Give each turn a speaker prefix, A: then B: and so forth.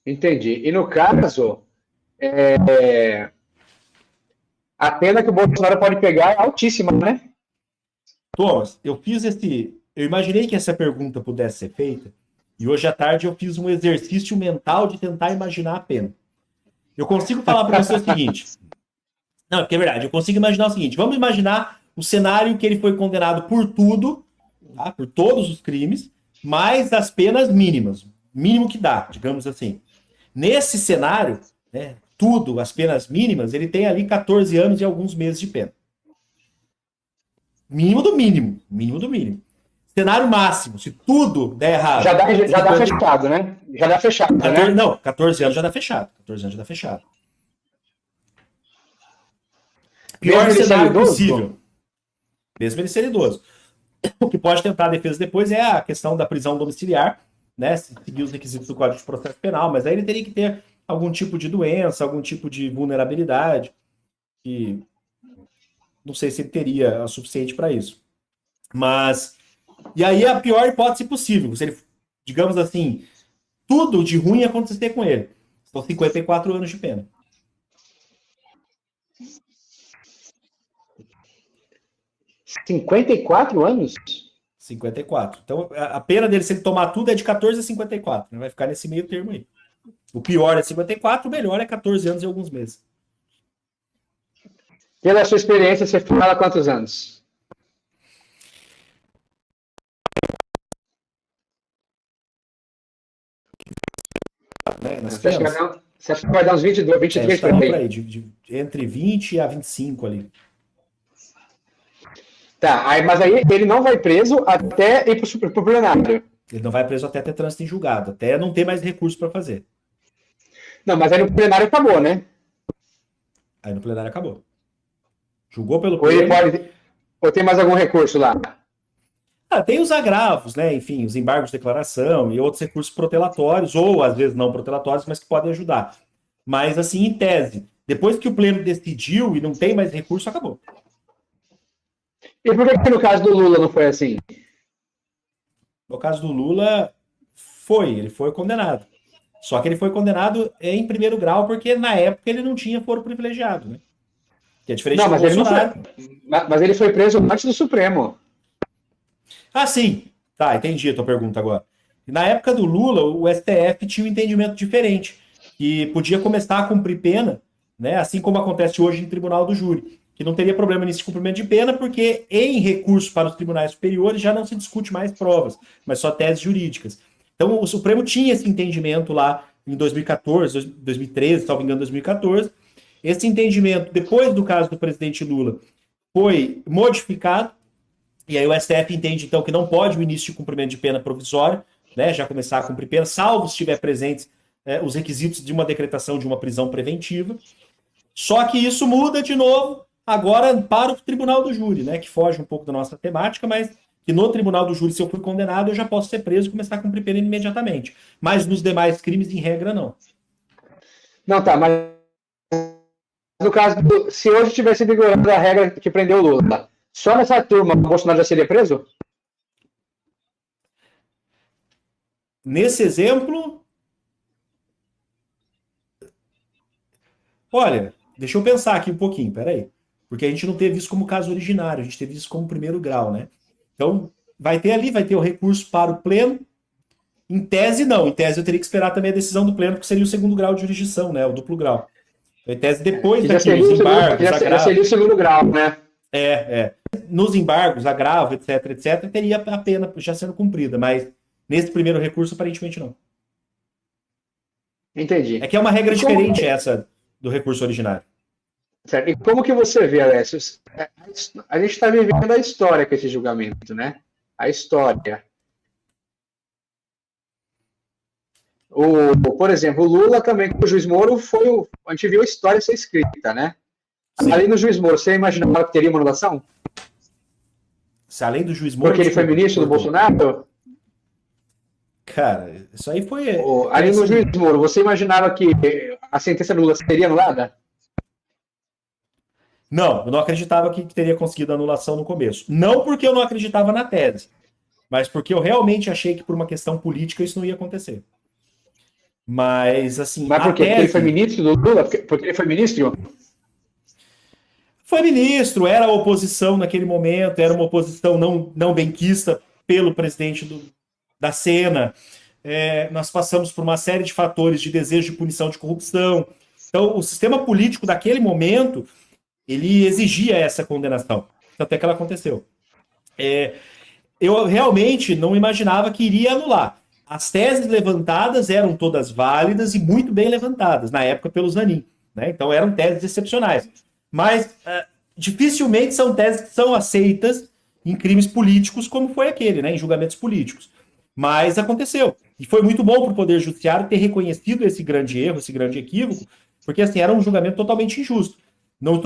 A: Entendi. E no caso, é, a pena que o Bolsonaro pode pegar é altíssima, né?
B: Thomas, eu imaginei que essa pergunta pudesse ser feita, e hoje à tarde eu fiz um exercício mental de tentar imaginar a pena. Eu consigo falar para você o seguinte, não, porque é verdade, eu consigo imaginar o seguinte, vamos imaginar o cenário que ele foi condenado por tudo, tá? Por todos os crimes, mais as penas mínimas, mínimo que dá, digamos assim. Nesse cenário, né, tudo, as penas mínimas, ele tem ali 14 anos e alguns meses de pena. Mínimo do mínimo. Mínimo do mínimo. Cenário máximo, se tudo der
A: Já
B: errado.
A: dá, já dá fechado, né? Já dá fechado,
B: 14,
A: né?
B: não, 14 anos já dá fechado. 14 anos já dá fechado.
A: Mesmo
B: Pior
A: ele sendo
B: cenário
A: idoso?
B: possível. Mesmo ele ser idoso. O que pode tentar a defesa depois é a questão da prisão domiciliar, né? Seguir os requisitos do Código de Processo Penal, mas aí ele teria que ter algum tipo de doença, algum tipo de vulnerabilidade, que não sei se ele teria a suficiente para isso. Mas, e aí a pior hipótese possível, se ele, digamos assim, tudo de ruim acontecer com ele. São 54 anos de pena.
A: 54 anos?
B: 54. Então, a pena dele, se ele tomar tudo, é de 14 a 54. Né? Vai ficar nesse meio termo aí. O pior é 54, o melhor é 14 anos e alguns meses.
A: Pela sua experiência, você fala quantos anos?
B: Né? Nas
A: Você acha
B: penas.
A: que vai dar uns 22,
B: É,
A: 23 por
B: estaria por
A: aí?
B: aí, entre 20 a 25 ali.
A: Tá, aí, mas aí ele não vai preso até ir pro plenário.
B: Ele não vai preso até ter trânsito em julgado, até não ter mais recurso para fazer.
A: Não, mas aí no plenário acabou, né?
B: Aí no plenário acabou. Julgou pelo
A: Ou ele
B: pleno.
A: pode. Ou tem mais algum recurso lá?
B: Tem os agravos, né? Enfim, os embargos de declaração e outros recursos protelatórios, ou às vezes não protelatórios, mas que podem ajudar. Mas, assim, em tese, depois que o pleno decidiu e não tem mais recurso, acabou.
A: E por que no caso do Lula não foi assim?
B: No caso do Lula, ele foi condenado. Só que ele foi condenado em primeiro grau, porque na época ele não tinha foro privilegiado, né? Que é diferente
A: Não,
B: do
A: mas ele não foi.
B: Bolsonaro.
A: Mas ele foi preso antes do Supremo.
B: Ah, sim. Tá, entendi a tua pergunta agora. Na época do Lula, o STF tinha um entendimento diferente, que podia começar a cumprir pena, né, assim como acontece hoje em tribunal do júri, que não teria problema nesse cumprimento de pena, porque em recurso para os tribunais superiores já não se discute mais provas, mas só teses jurídicas. Então o Supremo tinha esse entendimento lá em 2014, 2013, se não me engano, 2014. Esse entendimento, depois do caso do presidente Lula, foi modificado, e aí o STF entende, então, que não pode o início de cumprimento de pena provisória, né, já começar a cumprir pena, salvo se estiver presentes os requisitos de uma decretação de uma prisão preventiva. Só que isso muda de novo agora para o tribunal do júri, né, que foge um pouco da nossa temática, mas que no tribunal do júri, se eu for condenado, eu já posso ser preso e começar a cumprir pena imediatamente. Mas nos demais crimes, em regra, não.
A: Não, tá, mas no caso, se hoje tivesse vigorando a regra que prendeu o Lula, só nessa turma o Bolsonaro já seria preso?
B: Nesse exemplo, olha, deixa eu pensar aqui um pouquinho, peraí. Porque a gente não teve isso como caso originário, a gente teve isso como primeiro grau, né? Então, vai ter o recurso para o pleno. Em tese, não. Em tese, eu teria que esperar também a decisão do pleno, porque seria o segundo grau de jurisdição, né? O duplo grau. Então, em tese, depois
A: Que já
B: daquilo,
A: seria
B: os
A: o segundo,
B: embargos,
A: já
B: agravo.
A: seria o segundo grau, né?
B: Nos embargos, agravo, etc, etc, teria a pena já sendo cumprida, mas nesse primeiro recurso, aparentemente não. É
A: Entendi.
B: que é uma regra
A: E como,
B: diferente essa do recurso originário.
A: certo? E como que você vê, Alessio? A gente está vivendo a história com esse julgamento, né? A história. Por exemplo, o Lula também, com o juiz Moro, a gente viu a história ser escrita, né?
B: Sim.
A: Ali no juiz Moro, você imaginava que teria uma anulação?
B: Se além do juiz Moro,
A: Porque ele foi
B: desculpa,
A: ministro do
B: cortou.
A: Bolsonaro?
B: Cara, isso aí foi.
A: Ali no juiz
B: Assim,
A: Moro, você imaginava que a sentença do Lula seria anulada?
B: não, eu não acreditava que teria conseguido anulação no começo. Não porque eu não acreditava na tese, mas porque eu realmente achei que por uma questão política isso não ia acontecer. Mas, assim,
A: Mas
B: a
A: por quê? Porque ele foi
B: tese...
A: ministro do Lula? Porque ele foi ministro?
B: Foi ministro, era a oposição naquele momento, era uma oposição não benquista pelo presidente da Sena. Nós passamos por uma série de fatores de desejo de punição de corrupção. Então, o sistema político daquele momento, ele exigia essa condenação. Até que ela aconteceu. Eu realmente não imaginava que iria anular. As teses levantadas eram todas válidas e muito bem levantadas, na época pelo Zanin. Né? Então, eram teses excepcionais. Mas, dificilmente são teses que são aceitas em crimes políticos, como foi aquele, né? Em julgamentos políticos. Mas aconteceu. E foi muito bom para o Poder Judiciário ter reconhecido esse grande erro, esse grande equívoco, porque assim, era um julgamento totalmente injusto. Não estou